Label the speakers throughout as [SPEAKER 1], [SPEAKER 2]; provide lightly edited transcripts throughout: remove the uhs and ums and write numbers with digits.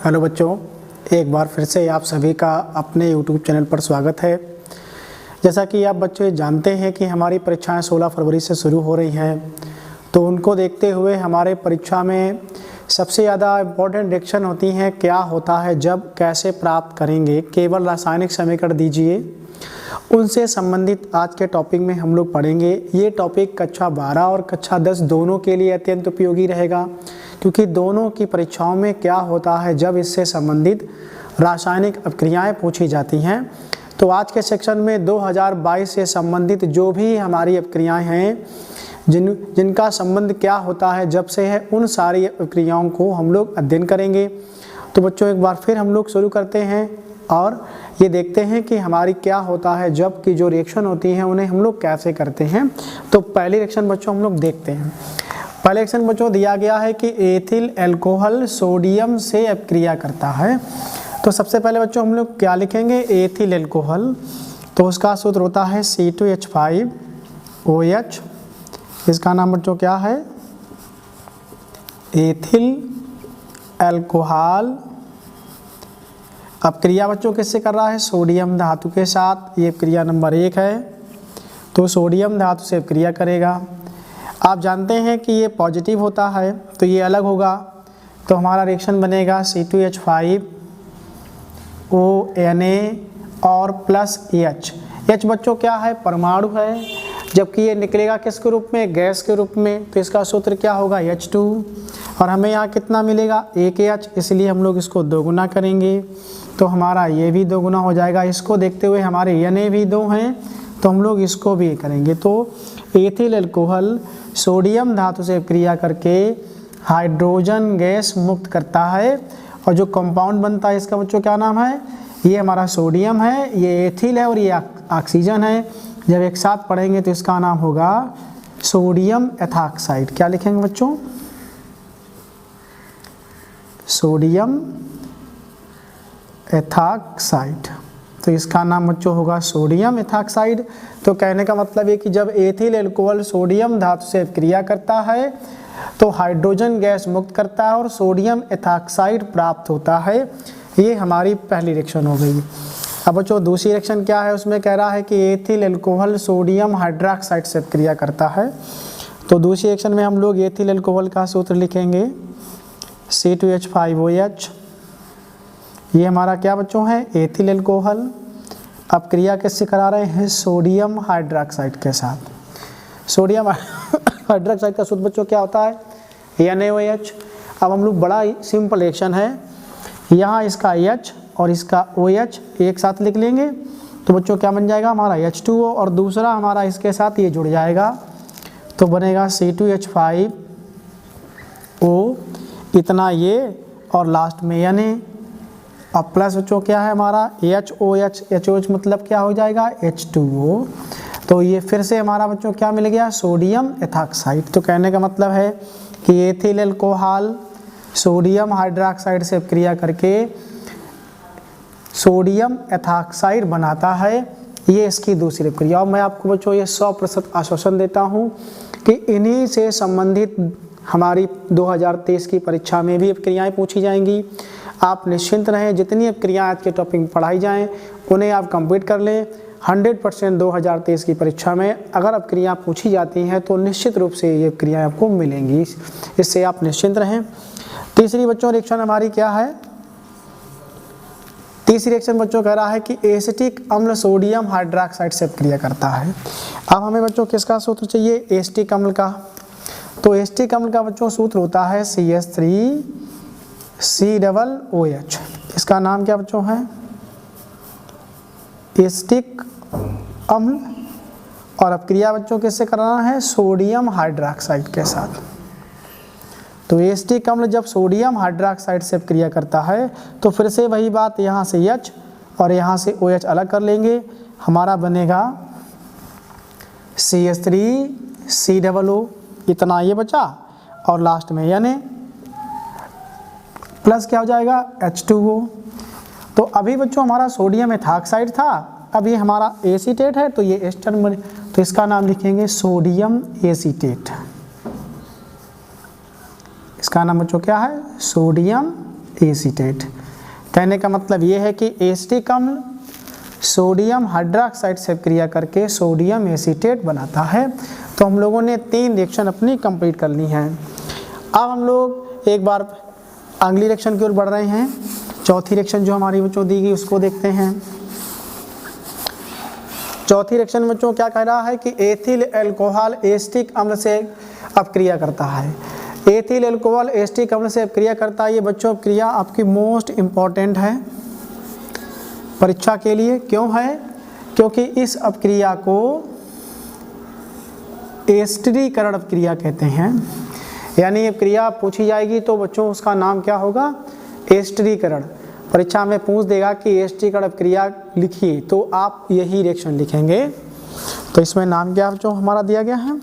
[SPEAKER 1] Hello बच्चों, एक बार फिर से आप सभी का अपने यूट्यूब चैनल पर स्वागत है। जैसा कि आप बच्चे जानते हैं कि हमारी परीक्षाएं 16 फरवरी से शुरू हो रही हैं, तो उनको देखते हुए हमारे परीक्षा में सबसे ज़्यादा इम्पोर्टेंट डिरेक्शन होती हैं क्या होता है जब, कैसे प्राप्त करेंगे, केवल रासायनिक समीकरण दीजिए। उनसे संबंधित आज के टॉपिक में हम लोग पढ़ेंगे। ये टॉपिक कक्षा 12 और कक्षा 10 दोनों के लिए अत्यंत उपयोगी रहेगा, क्योंकि दोनों की परीक्षाओं में क्या होता है जब इससे संबंधित रासायनिक अपक्रियाएं पूछी जाती हैं। तो आज के सेक्शन में 2022 से संबंधित जो भी हमारी अपक्रियाएं हैं, जिनका संबंध क्या होता है जब से है, उन सारी अपक्रियाओं को हम लोग अध्ययन करेंगे। तो बच्चों एक बार फिर हम लोग शुरू करते हैं और ये देखते हैं कि हमारी क्या होता है जब की जो रिएक्शन होती है उन्हें हम लोग कैसे करते हैं। तो पहली रिएक्शन बच्चों हम लोग देखते हैं। पहले रिएक्शन बच्चों दिया गया है कि एथिल अल्कोहल सोडियम से अपक्रिया करता है। तो सबसे पहले बच्चों हम लोग क्या लिखेंगे, एथिल अल्कोहल, तो उसका सूत्र होता है C2H5OH। इसका नाम बच्चों क्या है, एथिल अल्कोहल। अब क्रिया बच्चों किससे कर रहा है, सोडियम धातु के साथ। ये क्रिया नंबर 1 है, तो सोडियम धातु से क्रिया करेगा। आप जानते हैं कि ये पॉजिटिव होता है तो ये अलग होगा, तो हमारा रिएक्शन बनेगा C2H5ONa और प्लस H। H बच्चों क्या है, परमाणु है, जबकि ये निकलेगा किसके रूप में, गैस के रूप में। तो इसका सूत्र क्या होगा, H2, और हमें यहाँ कितना मिलेगा, 1H, इसलिए हम लोग इसको दोगुना करेंगे तो हमारा ये भी दोगुना हो जाएगा। इसको देखते हुए हमारे Na भी 2 हैं तो हम लोग इसको भी करेंगे। तो एथिल अल्कोहल सोडियम धातु से क्रिया करके हाइड्रोजन गैस मुक्त करता है, और जो कंपाउंड बनता है इसका बच्चों क्या नाम है, ये हमारा सोडियम है, ये एथिल है और ये ऑक्सीजन है। जब एक साथ पढ़ेंगे तो इसका नाम होगा सोडियम एथॉक्साइड। क्या लिखेंगे बच्चों, सोडियम एथॉक्साइड। तो इसका नाम बच्चों होगा सोडियम एथॉक्साइड। तो कहने का मतलब है कि जब एथिल अल्कोहल सोडियम धातु से क्रिया करता है तो हाइड्रोजन गैस मुक्त करता है और सोडियम एथॉक्साइड प्राप्त होता है। ये हमारी पहली रिएक्शन हो गई। अब बच्चों दूसरी रिएक्शन क्या है, उसमें कह रहा है कि एथिल अल्कोहल सोडियम हाइड्रोक्साइड से क्रिया करता है। तो दूसरी रिएक्शन में हम लोग एथिल अल्कोहल का सूत्र लिखेंगे C2H5OH। ये हमारा क्या बच्चों है, एथिल अल्कोहल। अब क्रिया किससे करा रहे हैं, सोडियम हाइड्रोक्साइड के साथ। सोडियम हाइड्रोक्साइड का सूत्र बच्चों क्या होता है, NaOH। अब हम लोग बड़ा सिंपल रिएक्शन है, यहाँ इसका H और इसका OH एक साथ लिख लेंगे तो बच्चों क्या बन जाएगा, हमारा H2O, और दूसरा हमारा इसके साथ ये जुड़ जाएगा तो बनेगा C2H5O, इतना ये, और लास्ट में Na। अब प्लस बच्चों क्या है हमारा HOH मतलब क्या हो जाएगा, H2O। तो ये फिर से हमारा बच्चों क्या मिल गया, सोडियम एथॉक्साइड। तो कहने का मतलब है कि एथिल अल्कोहल सोडियम हाइड्रोक्साइड से क्रिया करके सोडियम एथॉक्साइड बनाता है। ये इसकी दूसरी क्रिया। और मैं आपको बच्चों ये 100% आश्वासन देता हूँ कि इन्हीं से संबंधित हमारी 2023 की परीक्षा में भी अपक्रियाएँ पूछी जाएंगी। आप निश्चिंत रहें, जितनी अपक्रियाएँ आज के टॉपिक में पढ़ाई जाएँ उन्हें आप कंप्लीट कर लें। 100% 2023 की परीक्षा में अगर अपक्रियाएँ पूछी जाती हैं तो निश्चित रूप से ये अपक्रियाएँ आपको मिलेंगी, इससे आप निश्चिंत रहें। तीसरी बच्चों रिएक्शन हमारी क्या है, तीसरी रिएक्शन बच्चों कह रहा है कि एसिटिक अम्ल सोडियम हाइड्रोक्साइड से क्रिया करता है। अब हमें बच्चों किसका सूत्र चाहिए, एसिटिक अम्ल का। तो एसिटिक अम्ल का बच्चों सूत्र होता है CH3COOH। इसका नाम क्या बच्चों है, एसिटिक अम्ल, और अब क्रिया बच्चों किससे कराना है, सोडियम हाइड्रोक्साइड के साथ। तो एसिटिक अम्ल जब सोडियम हाइड्रोक्साइड से क्रिया करता है तो फिर से वही बात, यहाँ से H और यहाँ से OH अलग कर लेंगे, हमारा बनेगा CH3COO, इतना ये बचा, और लास्ट में Na, प्लस क्या हो जाएगा, H2O। तो अभी बच्चों हमारा सोडियम एथॉक्साइड था, अब ये हमारा एसीटेट है तो ये एस्टर बने, तो इसका नाम लिखेंगे सोडियम एसीटेट। इसका नाम बच्चों क्या है, सोडियम एसीटेट। कहने का मतलब ये है कि एसिटिक अम्ल सोडियम हाइड्रोक्साइड से क्रिया करके सोडियम एसीटेट बनाता है। तो हम लोगों ने 3 रिएक्शन अपनी कंप्लीट कर ली हैं। अब हम लोग एक बार अगली रिएक्शन की ओर बढ़ रहे हैं। चौथी रिएक्शन जो हमारी बच्चों दी गई उसको देखते हैं। चौथी रिएक्शन में बच्चों क्या कह रहा है कि एथिल अल्कोहल एसिटिक अम्ल से अपक्रिया करता है। एथिल अल्कोहल एसिटिक अम्ल से अपक्रिया करता है। ये बच्चों क्रिया आपकी मोस्ट इम्पॉर्टेंट है परीक्षा के लिए। क्यों है? क्योंकि इस अपक्रिया को एस्टरीकरण अपक्रिया कहते हैं। यानी ये क्रिया पूछी जाएगी तो बच्चों उसका नाम क्या होगा? एस्टरीकरण। परीक्षा में पूछ देगा कि एस्टरीकरण अपक्रिया लिखिए तो आप यही रिएक्शन लिखेंगे। तो इसमें नाम क्या बच्चों हमारा दिया गया है?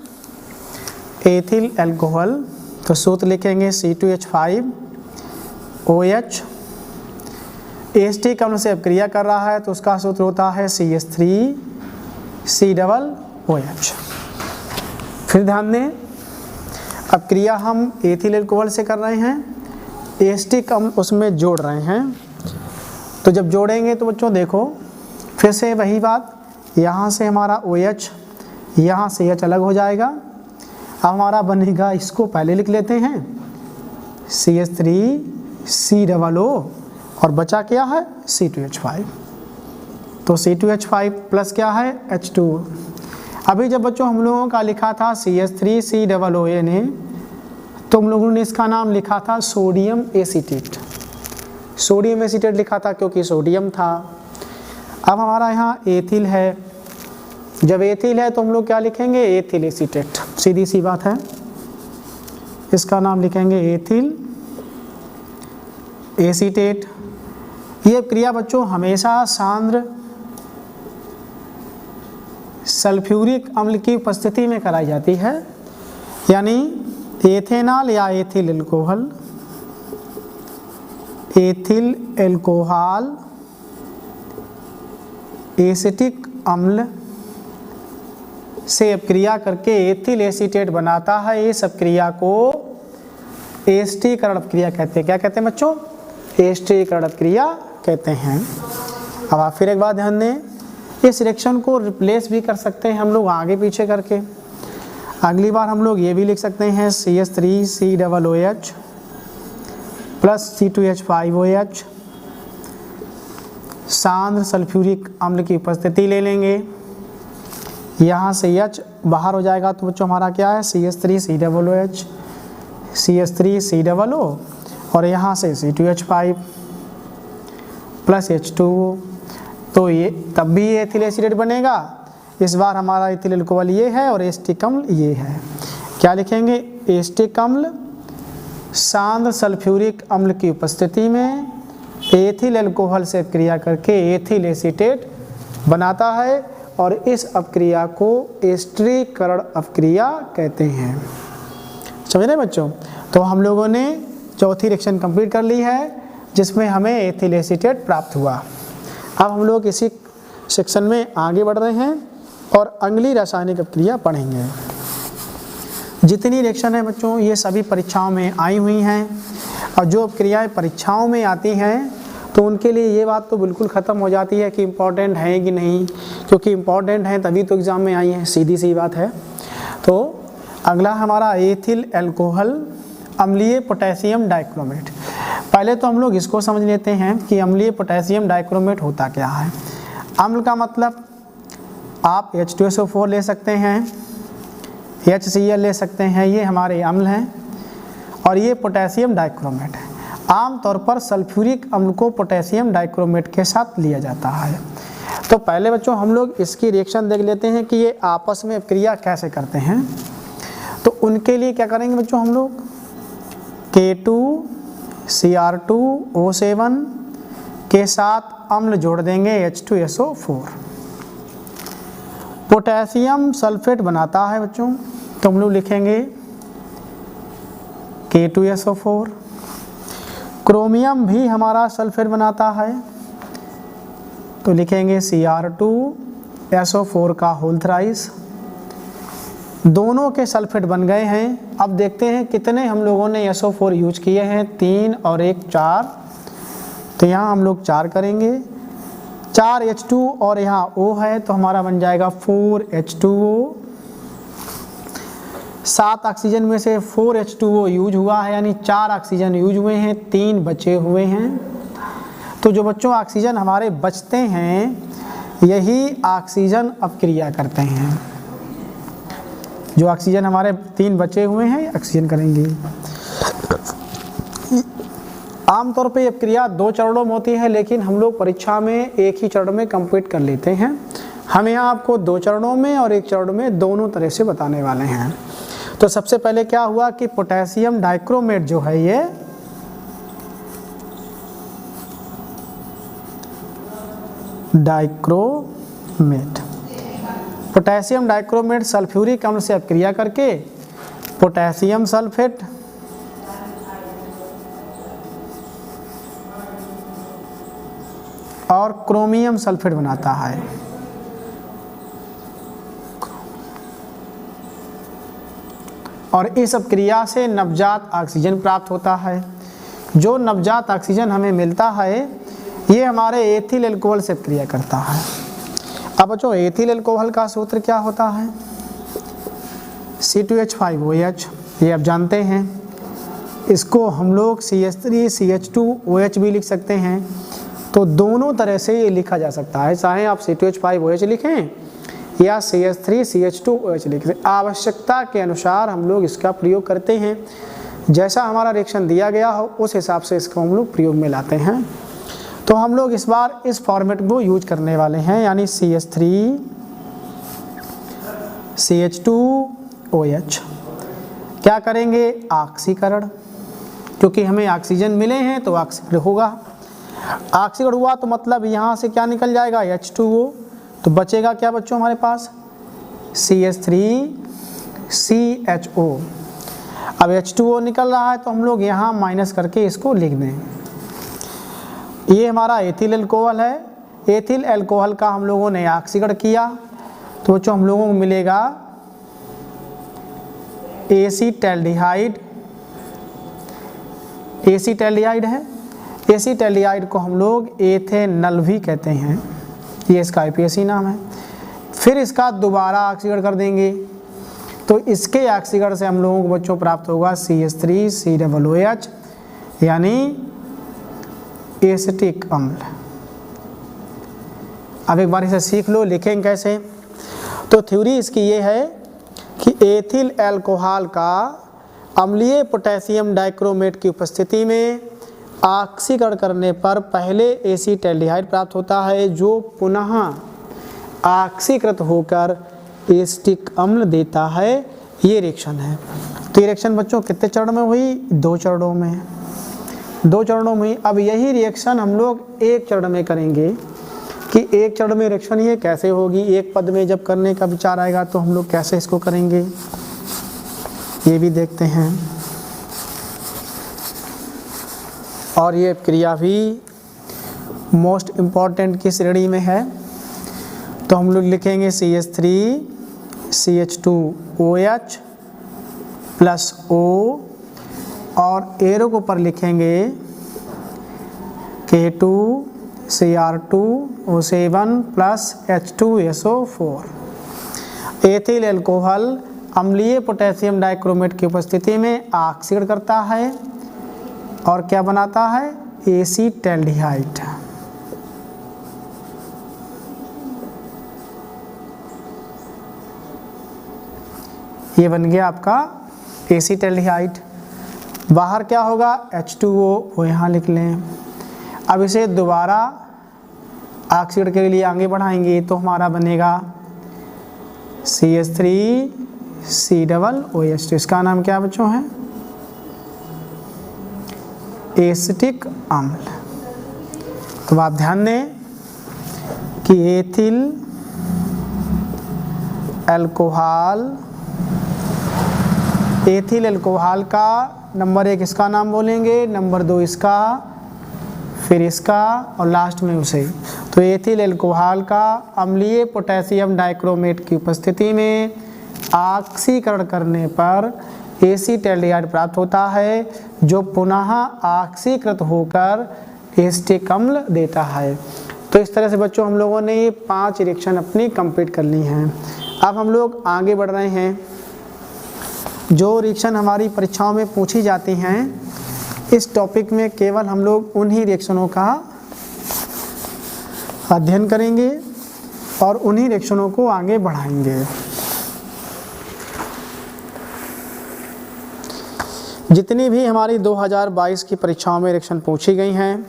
[SPEAKER 1] Ethyl alcohol. तो सूत्र लिखेंगे C2H5OH। एसिटिक अम्ल से अपक्रिया कर रहा है तो उसका सूत्र होता है CH3COOH। फिर ध्यान दें, अब क्रिया हम एथिल अल्कोहल से कर रहे हैं, एसिटिक अम्ल उसमें जोड़ रहे हैं। तो जब जोड़ेंगे तो बच्चों देखो फिर से वही बात, यहाँ से हमारा OH, यहाँ से H अलग हो जाएगा। अब हमारा बनेगा, इसको पहले लिख लेते हैं CH3COO और बचा क्या है? C2H5। तो C2H5 प्लस क्या है? H2। अभी जब बच्चों हम लोगों का लिखा था CH3COOA ने, तो हम लोगों ने इसका नाम लिखा था सोडियम एसीटेट। सोडियम एसीटेट लिखा था क्योंकि सोडियम था। अब हमारा यहाँ एथिल है। जब एथिल है तो हम लोग क्या लिखेंगे? Ethyl acetate. सीधी सी बात है, इसका नाम लिखेंगे एथिल एसीटेट। ये क्रिया बच्चों हमेशा सांद्र सल्फ्यूरिक अम्ल की उपस्थिति में कराई जाती है। यानी एथेनॉल या ethyl alcohol, ethyl alcohol acetic अम्ल से अपक्रिया करके एथिल एसीटेट बनाता है। इस अपक्रिया को एस्टरीकरण अपक्रिया कहते हैं। क्या कहते हैं बच्चों? एस्टरीकरण अपक्रिया कहते हैं। अब आप फिर एक बार ध्यान दें, इस रिएक्शन को रिप्लेस भी कर सकते हैं हम लोग आगे पीछे करके। अगली बार हम लोग ये भी लिख सकते हैं CH3COOH प्लस C2H5OH। सांद्र सल्फ्यूरिक अम्ल की उपस्थिति ले लेंगे, यहाँ से H बाहर हो जाएगा तो बच्चों हमारा क्या है? CH3COOH, CH3COO और यहाँ से C2H5 प्लस H2O। तो ये तब भी एथिल एसीटेट बनेगा। इस बार हमारा एथिल अल्कोहल ये है और एसिटिक अम्ल ये है। क्या लिखेंगे? एसिटिक अम्ल सांद्र सल्फ्यूरिक अम्ल की उपस्थिति में एथिल अल्कोहल से क्रिया करके एथिल एसीटेट बनाता है और इस अपक्रिया को एस्टरीकरण अपक्रिया कहते हैं। समझ रहे बच्चों? तो हम लोगों ने चौथी रिएक्शन कंप्लीट कर ली है जिसमें हमें एथिल एसीटेट प्राप्त हुआ। अब हम लोग इसी सेक्शन में आगे बढ़ रहे हैं और अगली रासायनिक अपक्रिया पढ़ेंगे। जितनी रिएक्शन है बच्चों ये सभी परीक्षाओं में आई हुई हैं, और जो अपक्रियाएं परीक्षाओं में आती हैं तो उनके लिए ये बात तो बिल्कुल ख़त्म हो जाती है कि इम्पॉर्टेंट है कि नहीं, क्योंकि इम्पॉर्टेंट है तभी तो एग्ज़ाम में आई है, सीधी सी बात है। तो अगला हमारा एथिल अल्कोहल अम्लीय पोटेशियम डाइक्रोमेट। पहले तो हम लोग इसको समझ लेते हैं कि अम्लीय पोटेशियम डाइक्रोमेट होता क्या है। अम्ल का मतलब आप H2SO4 ले सकते हैं, HCl ले सकते हैं, ये हमारे अम्ल हैं और ये पोटेशियम डाइक्रोमेट है। आमतौर पर सल्फ्यूरिक अम्ल को पोटेशियम डाइक्रोमेट के साथ लिया जाता है। तो पहले बच्चों हम लोग इसकी रिएक्शन देख लेते हैं कि ये आपस में क्रिया कैसे करते हैं। तो उनके लिए क्या करेंगे बच्चों, हम लोग K2Cr2O7 के साथ अम्ल जोड़ देंगे H2SO4। पोटेशियम सल्फेट बनाता है बच्चों, तो हम लोग लिखेंगे K2SO4। क्रोमियम भी हमारा सल्फेट बनाता है तो लिखेंगे Cr2SO4 का होल थ्राइस। दोनों के सल्फेट बन गए हैं। अब देखते हैं कितने हम लोगों ने SO4 यूज किए हैं, 3 और 1 4। तो यहाँ हम लोग 4 करेंगे, 4 H2 और यहाँ O है तो हमारा बन जाएगा 4 H2O। 7 ऑक्सीजन में से 4 H2O यूज हुआ है, यानी 4 ऑक्सीजन यूज हुए हैं, 3 बचे हुए हैं। तो जो बच्चों ऑक्सीजन हमारे बचते हैं, यही ऑक्सीजन अपक्रिया करते हैं। जो ऑक्सीजन हमारे 3 बचे हुए हैं ऑक्सीजन करेंगे। आमतौर पे ये क्रिया 2 चरणों में होती है, लेकिन हम लोग परीक्षा में एक ही चरण में कंप्लीट कर लेते हैं। हम यहाँ आपको 2 चरणों में और 1 चरण में दोनों तरह से बताने वाले हैं। तो सबसे पहले क्या हुआ कि पोटेशियम डाइक्रोमेट जो है, ये डाइक्रोमेट, पोटेशियम डाइक्रोमेट सल्फ्यूरिक अम्ल से अपक्रिया करके पोटेशियम सल्फेट और क्रोमियम सल्फेट बनाता है। और इस अपक्रिया से नवजात ऑक्सीजन प्राप्त होता है। जो नवजात ऑक्सीजन हमें मिलता है, ये हमारे एथिल अल्कोहल से अपक्रिया करता है। अब बच्चों एथिल अल्कोहल का सूत्र क्या होता है? C2H5OH, ये आप जानते हैं। इसको हम लोग CH3CH2OH भी लिख सकते हैं। तो दोनों तरह से ये लिखा जा सकता है, चाहे आप C2H5OH लिखें या CH3CH2OH लिखें। आवश्यकता के अनुसार हम लोग इसका प्रयोग करते हैं। जैसा हमारा रिएक्शन दिया गया हो उस हिसाब से इसको हम लोग प्रयोग में लाते हैं। तो हम लोग इस बार इस फॉर्मेट को यूज करने वाले हैं, यानी CH3CH2OH। क्या करेंगे? ऑक्सीकरण, क्योंकि हमें ऑक्सीजन मिले हैं तो ऑक्सीकरण होगा। ऑक्सीकरण हुआ तो मतलब यहाँ से क्या निकल जाएगा? H2O। तो बचेगा क्या बच्चों हमारे पास? CH3CHO। अब H2O निकल रहा है तो हम लोग यहाँ माइनस करके इसको लिख दें। ये हमारा एथिल अल्कोहल है। एथिल अल्कोहल का हम लोगों ने ऑक्सीकरण किया तो बच्चों हम लोगों को मिलेगा एसीटैल्डिहाइड। एसीटैल्डिहाइड है। एसीटैल्डिहाइड को हम लोग एथेनल भी कहते हैं, ये इसका IPAC नाम है। फिर इसका दोबारा ऑक्सीकरण कर देंगे तो इसके ऑक्सीकरण से हम लोगों को बच्चों प्राप्त होगा CH3COOH, यानी एसिटिक अम्ल। अब एक बार इसे सीख लो, लिखेंगे कैसे। तो थ्योरी इसकी ये है कि एथिल अल्कोहल का अम्लीय पोटेशियम डाइक्रोमेट की उपस्थिति में ऑक्सीकरण करने पर पहले एसीटैल्डिहाइड प्राप्त होता है, जो पुनः ऑक्सीकृत होकर एसिटिक अम्ल देता है। ये रिएक्शन है। तो ये रिएक्शन बच्चों कितने चरण में हुई? 2 चरणों में। 2 चरणों में। अब यही रिएक्शन हम लोग 1 चरण में करेंगे कि 1 चरण में रिएक्शन ये कैसे होगी। एक पद में जब करने का विचार आएगा तो हम लोग कैसे इसको करेंगे, ये भी देखते हैं। और ये क्रिया भी मोस्ट इम्पॉर्टेंट की श्रेणी में है। तो हम लोग लिखेंगे CH3CH2OH प्लस O और एरो के ऊपर लिखेंगे K2Cr2O7 plus H2SO4। Ethyl alcohol अम्लीय पोटेशियम डाइक्रोमेट की उपस्थिति में ऑक्सीकरण करता है और क्या बनाता है? एसीटैल्डिहाइड। ये बन गया आपका एसीटैल्डिहाइड। बाहर क्या होगा? H2O, वो यहाँ लिख लें। अब इसे दोबारा ऑक्सीकरण के लिए आगे बढ़ाएंगे तो हमारा बनेगा CH3COOH। तो इसका नाम क्या बच्चों है? एसिटिक अम्ल। तो आप ध्यान दें कि एथिल अल्कोहल का नंबर 1 इसका नाम बोलेंगे, नंबर 2 इसका, फिर इसका और लास्ट में उसे। तो एथिल अल्कोहल का अम्लीय पोटेशियम डाइक्रोमेट की उपस्थिति में ऑक्सीकरण करने पर एसीटैल्डिहाइड प्राप्त होता है, जो पुनः ऑक्सीकृत होकर एसिटिक अम्ल देता है। तो इस तरह से बच्चों हम लोगों ने ये 5 रिएक्शन अपनी कंप्लीट कर ली हैं। अब हम लोग आगे बढ़ रहे हैं। जो रिएक्शन हमारी परीक्षाओं में पूछी जाती हैं, इस टॉपिक में केवल हम लोग उन्हीं रिएक्शनों का अध्ययन करेंगे और उन्हीं रिएक्शनों को आगे बढ़ाएंगे। जितनी भी हमारी 2022 की परीक्षाओं में रिएक्शन पूछी गई हैं,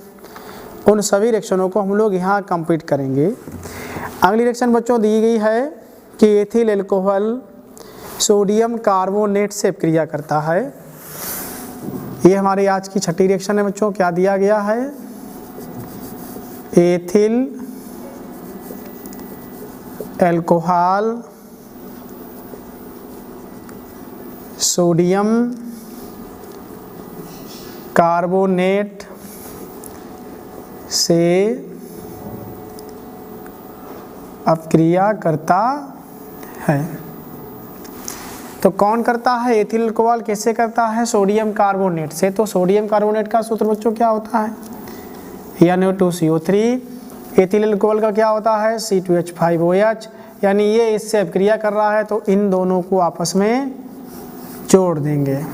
[SPEAKER 1] उन सभी रिएक्शनों को हम लोग यहाँ कंप्लीट करेंगे। अगली रिएक्शन बच्चों दी गई है कि एथिल एल्कोहल सोडियम कार्बोनेट से क्रिया करता है। ये हमारी आज की छठी रिएक्शन है बच्चों। क्या दिया गया है? एथिल एल्कोहल सोडियम कार्बोनेट से अपक्रिया करता है। तो कौन करता है? एथिल अल्कोहल कैसे करता है? सोडियम कार्बोनेट से। तो सोडियम कार्बोनेट का सूत्र बच्चों क्या होता है? NO2CO3। एथिल अल्कोहल का क्या होता है? C2H5OH। यानी ये इससे अपक्रिया कर रहा है, तो इन दोनों को आपस में जोड़ देंगे।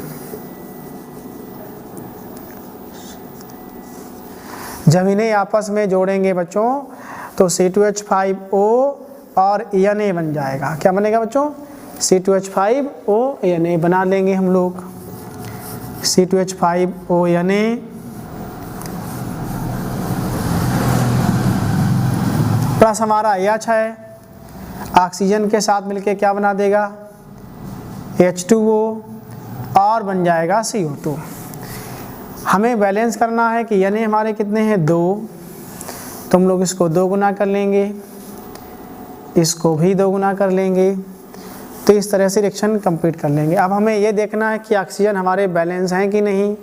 [SPEAKER 1] जब इन्हें आपस में जोड़ेंगे बच्चों तो C2H5O और Na बन जाएगा। क्या बनेगा बच्चों? C2H5O Na बना लेंगे हम लोग। C2H5O Na प्लस हमारा H है, ऑक्सीजन के साथ मिलके क्या बना देगा? H2O और बन जाएगा CO2। हमें बैलेंस करना है कि Na हमारे कितने हैं? 2। तो हम लोग इसको 2 गुना कर लेंगे, इसको भी 2 गुना कर लेंगे। तो इस तरह से रिएक्शन कंप्लीट कर लेंगे। अब हमें ये देखना है कि ऑक्सीजन हमारे बैलेंस हैं कि नहीं।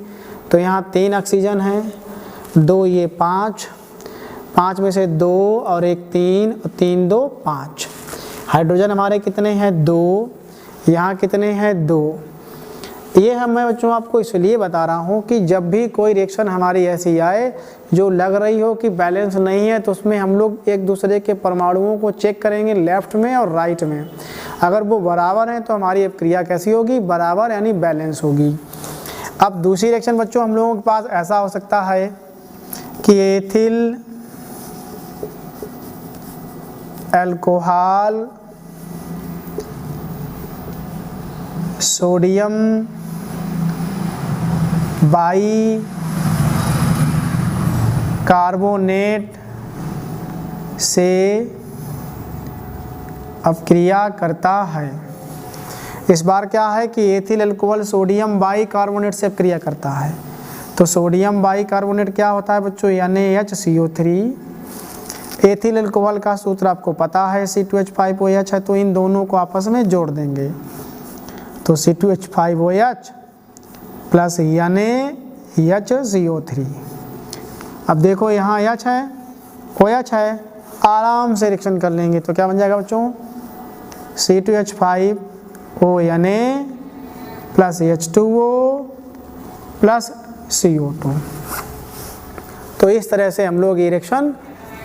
[SPEAKER 1] तो यहाँ 3 ऑक्सीजन हैं, 2 ये 5 में से 2 और 1 3, 3 2 5। हाइड्रोजन हमारे कितने हैं? 2। यहाँ कितने हैं? 2। ये मैं बच्चों आपको इसलिए बता रहा हूँ कि जब भी कोई रिएक्शन हमारी ऐसी आए जो लग रही हो कि बैलेंस नहीं है, तो उसमें हम लोग एक दूसरे के परमाणुओं को चेक करेंगे लेफ्ट में और राइट में। अगर वो बराबर हैं तो हमारी क्रिया कैसी होगी? बराबर यानी बैलेंस होगी। अब दूसरी रिएक्शन बच्चों हम लोगों के पास ऐसा हो सकता है कि ethyl alcohol sodium by carbonate से अपक्रिया करता है। इस बार क्या है कि ethyl alcohol sodium by carbonate से अपक्रिया करता है। तो सोडियम बाई कार्बोनेट क्या होता है बच्चों? NaHCO3। एथिल अल्कोहल का सूत्र आपको पता है, C2H5OH है। तो इन दोनों को आपस में जोड़ देंगे। तो C2H5OH प्लस NaHCO3। अब देखो यहाँ H है, OH है, आराम से रिएक्शन कर लेंगे। तो क्या बन जाएगा बच्चों? C2H5ONa plus H2O plus CO2। तो इस तरह से हम लोग ये रिएक्शन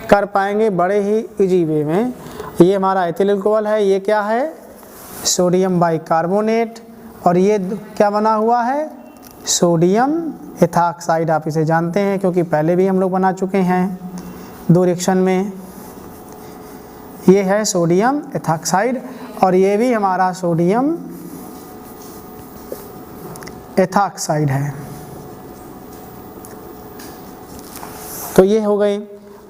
[SPEAKER 1] कर पाएंगे बड़े ही इजी वे में। ये हमारा एथिल अल्कोहल है, ये क्या है? Sodium by carbonate. और ये क्या बना हुआ है? Sodium ethoxide. आप इसे जानते हैं क्योंकि पहले भी हम लोग बना चुके हैं 2 रिएक्शन में। ये है सोडियम एथॉक्साइड और ये भी हमारा सोडियम एथॉक्साइड है। तो ये हो गई।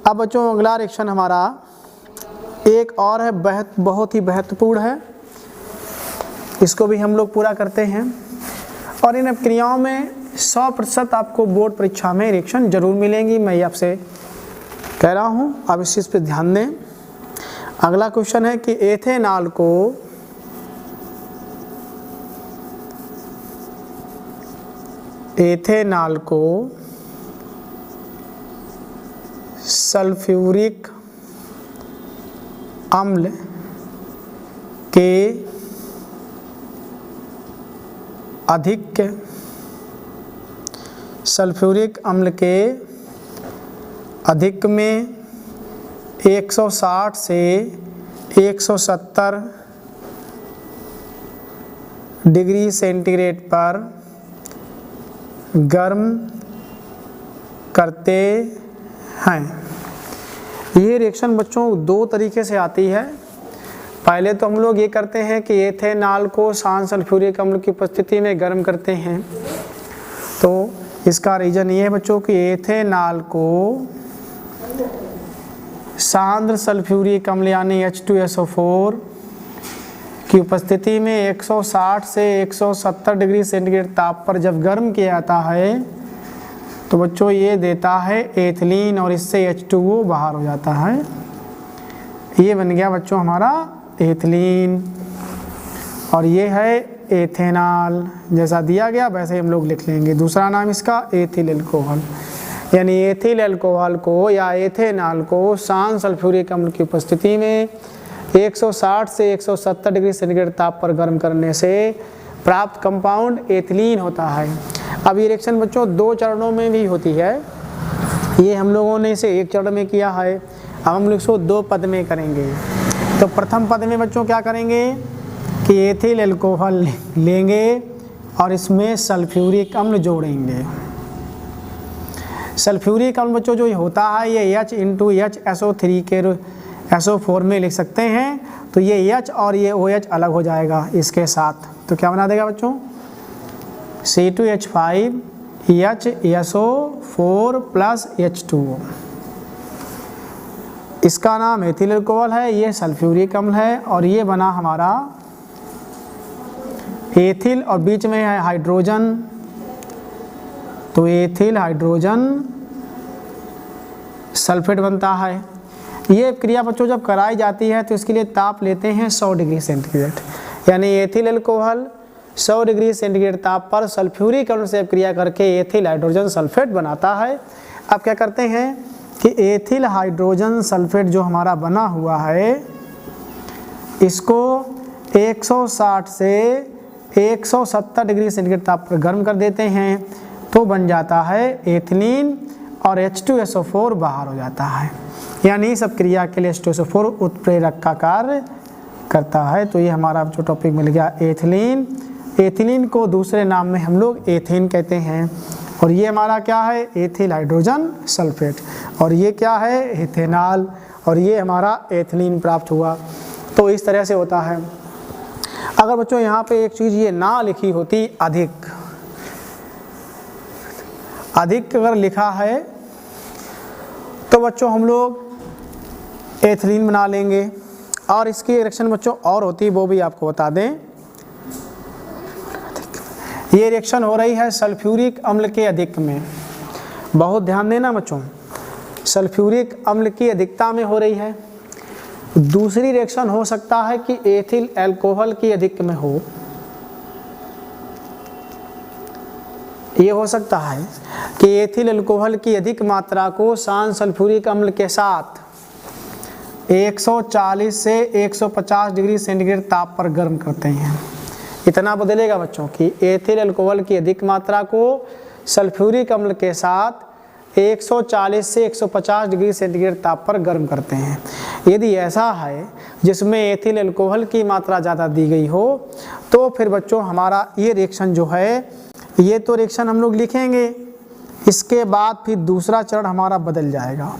[SPEAKER 1] अब बच्चों अगला रिएक्शन हमारा एक और है, बहुत ही महत्वपूर्ण है। इसको भी हम लोग पूरा करते हैं और इन क्रियाओं में 100% आपको बोर्ड परीक्षा में रिएक्शन जरूर मिलेंगी। मैं ये आपसे कह रहा हूँ, आप इस चीज़ पे ध्यान दें। अगला क्वेश्चन है कि एथेनॉल को सल्फ्यूरिक अम्ल के अधिक सल्फ्यूरिक अम्ल के अधिक में 160 से 170 डिग्री सेंटीग्रेड पर गर्म करते हैं। ये रिएक्शन बच्चों दो तरीके से आती है। पहले तो हम लोग ये करते हैं कि एथेनॉल को शांत सल्फ्यूरिक अम्ल की उपस्थिति में गर्म करते हैं। तो इसका रीज़न ये है बच्चों कि एथेनॉल को सांद्र सल्फ्यूरिक अम्ल यानी H2SO4 की उपस्थिति में 160 से 170 डिग्री सेंटीग्रेड ताप पर जब गर्म किया जाता है तो बच्चों ये देता है एथिलीन और इससे H2O बाहर हो जाता है। ये बन गया बच्चों हमारा एथिलीन और ये है एथेनॉल। जैसा दिया गया वैसे हम लोग लिख लेंगे। दूसरा नाम इसका एथिल अल्कोहल, यानी एथिल अल्कोहल को या एथेनॉल को शांत सल्फ्यूरिक अम्ल की उपस्थिति में 160 से 170 डिग्री सेंटीग्रेड ताप पर गर्म करने से प्राप्त कंपाउंड एथिलीन होता है। अब ये रिएक्शन बच्चों दो चरणों में भी होती है। ये हम लोगों ने इसे एक चरण में किया है, अब हम लोग इसको दो पद में करेंगे। तो प्रथम पद में बच्चों क्या करेंगे कि एथिल अल्कोहल लेंगे और इसमें सल्फ्यूरिक अम्ल जोड़ेंगे। सल्फ्यूरिक अम्ल बच्चों जो होता है ये H*HSO3 के SO4 में लिख सकते हैं। तो ये H और ये OH अलग हो जाएगा इसके साथ, तो क्या बना देगा बच्चों C2H5HSO4 प्लस H2O। इसका नाम एथिल अल्कोहल है, ये सल्फ्यूरिक अम्ल है और ये बना हमारा एथिल और बीच में है हाइड्रोजन, तो एथिल हाइड्रोजन सल्फेट बनता है। ये क्रिया बच्चों जब कराई जाती है तो इसके लिए ताप लेते हैं 100 डिग्री सेंटीग्रेड, यानी एथिल अल्कोहल 100 डिग्री सेंटीग्रेड ताप पर सल्फ्यूरिक अम्ल से क्रिया करके एथिल हाइड्रोजन सल्फेट बनाता है। अब क्या करते हैं कि एथिल हाइड्रोजन सल्फेट जो हमारा बना हुआ है इसको 160 से 170 डिग्री सेंटीग्रेड ताप पर गर्म कर देते हैं तो बन जाता है एथिलीन और H2SO4 बाहर हो जाता है। यानी सब क्रिया के लिए H2SO4 उत्प्रेरक का कार्य करता है। तो ये हमारा जो टॉपिक मिल गया एथिलीन। एथिलीन को दूसरे नाम में हम लोग एथेन कहते हैं और ये हमारा क्या है एथिल हाइड्रोजन सल्फेट और ये क्या है एथेनॉल और ये हमारा एथिलीन प्राप्त हुआ। तो इस तरह से होता है। अगर बच्चों यहाँ पे एक चीज़ ये ना लिखी होती अधिक अगर लिखा है तो बच्चों हम लोग एथिलीन बना लेंगे। और इसकी रिएक्शन बच्चों और होती है वो भी आपको बता दें। ये रिएक्शन हो रही है सल्फ्यूरिक अम्ल के अधिक में, बहुत ध्यान देना बच्चों, सल्फ्यूरिक अम्ल की अधिकता में हो रही है। दूसरी रिएक्शन हो सकता है कि एथिल अल्कोहल की अधिक में हो, ये हो सकता है कि एथिल अल्कोहल की अधिक मात्रा को शांत सल्फ्यूरिक अम्ल के साथ 140 से 150 डिग्री सेंटीग्रेड ताप पर गर्म करते हैं। इतना बदलेगा बच्चों कि एथिल अल्कोहल की अधिक मात्रा को सल्फ्यूरिक अम्ल के साथ 140 से 150 डिग्री सेंटीग्रेड ताप पर गर्म करते हैं। यदि ऐसा है जिसमें एथिल अल्कोहल की मात्रा ज़्यादा दी गई हो तो फिर बच्चों हमारा ये रिएक्शन जो है ये तो रिएक्शन हम लोग लिखेंगे, इसके बाद फिर दूसरा चरण हमारा बदल जाएगा।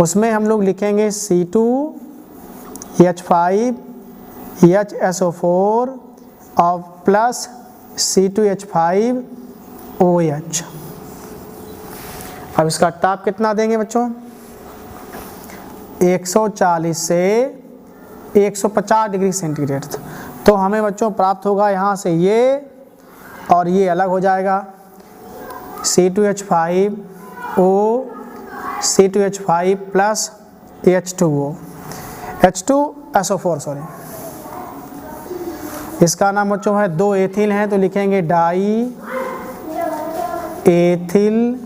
[SPEAKER 1] उसमें हम लोग लिखेंगे C2H5HSO4 और प्लस C2H5OH। अब इसका ताप कितना देंगे बच्चों 140 से 150 डिग्री सेंटीग्रेड। तो हमें बच्चों प्राप्त होगा यहाँ से ये और ये अलग हो जाएगा C2H5O C2H5 plus H2O H2SO4 sorry. इसका नाम बच्चों है दो एथिल हैं तो लिखेंगे डाई एथिल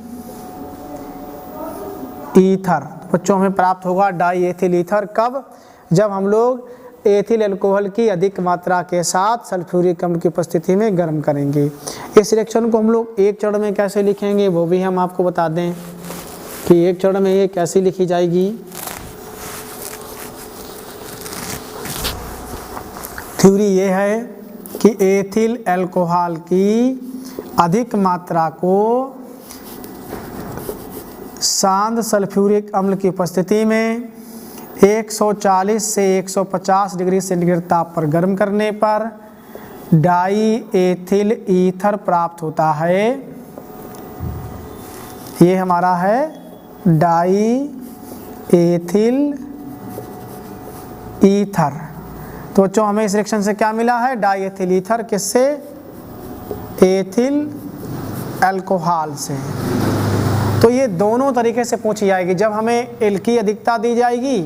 [SPEAKER 1] ईथर। बच्चों हमें प्राप्त होगा डाई एथिल ईथर कब, जब हम लोग एथिल अल्कोहल की अधिक मात्रा के साथ सल्फ्यूरिक अम्ल की उपस्थिति में गर्म करेंगे। इस रिएक्शन को हम लोग एक चरण में कैसे लिखेंगे वो भी हम आपको बता दें कि एक चरण में ये कैसे लिखी जाएगी। थ्योरी ये है कि एथिल अल्कोहल की अधिक मात्रा को शांत सल्फ्यूरिक अम्ल की उपस्थिति में 140 से 150 डिग्री सेंटीग्रेड ताप पर गर्म करने पर डाई एथिल ईथर प्राप्त होता है। ये हमारा है डाई एथिल ईथर। तो बच्चों हमें इस रिएक्शन से क्या मिला है, डाई एथिल ईथर। किससे? एथिल अल्कोहल से। तो ये दोनों तरीके से पूछी जाएगी। जब हमें एल की अधिकता दी जाएगी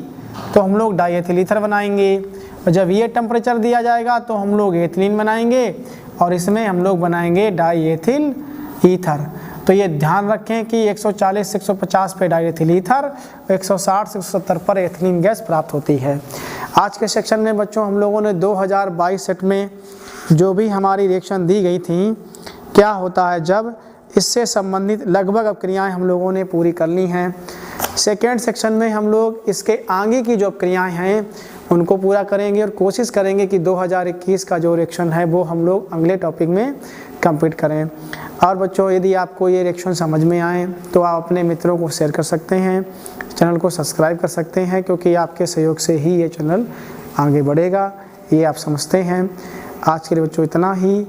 [SPEAKER 1] तो हम लोग डाई एथिल ईथर बनाएंगे, और जब ये टेम्परेचर दिया जाएगा तो हम लोग एथिलीन बनाएंगे, और इसमें हम लोग बनाएंगे डाई एथिल ईथर। तो ये ध्यान रखें कि 140 से 150 पे डाई एथिल ईथर, 160 से 170 पर एथिलीन गैस प्राप्त होती है। आज के सेक्शन में बच्चों हम लोगों ने 2022 सेट में जो भी हमारी रिएक्शन दी गई थी, क्या होता है जब इससे संबंधित लगभग क्रियाएं हम लोगों ने पूरी कर ली हैं। सेकेंड सेक्शन में हम लोग इसके आगे की जो क्रियाएं हैं उनको पूरा करेंगे और कोशिश करेंगे कि 2021 का जो रिएक्शन है वो हम लोग अगले टॉपिक में कंप्लीट करें। और बच्चों यदि आपको ये रिएक्शन समझ में आए तो आप अपने मित्रों को शेयर कर सकते हैं, चैनल को सब्सक्राइब कर सकते हैं, क्योंकि आपके सहयोग से ही ये चैनल आगे बढ़ेगा, ये आप समझते हैं। आज के लिए बच्चों इतना ही।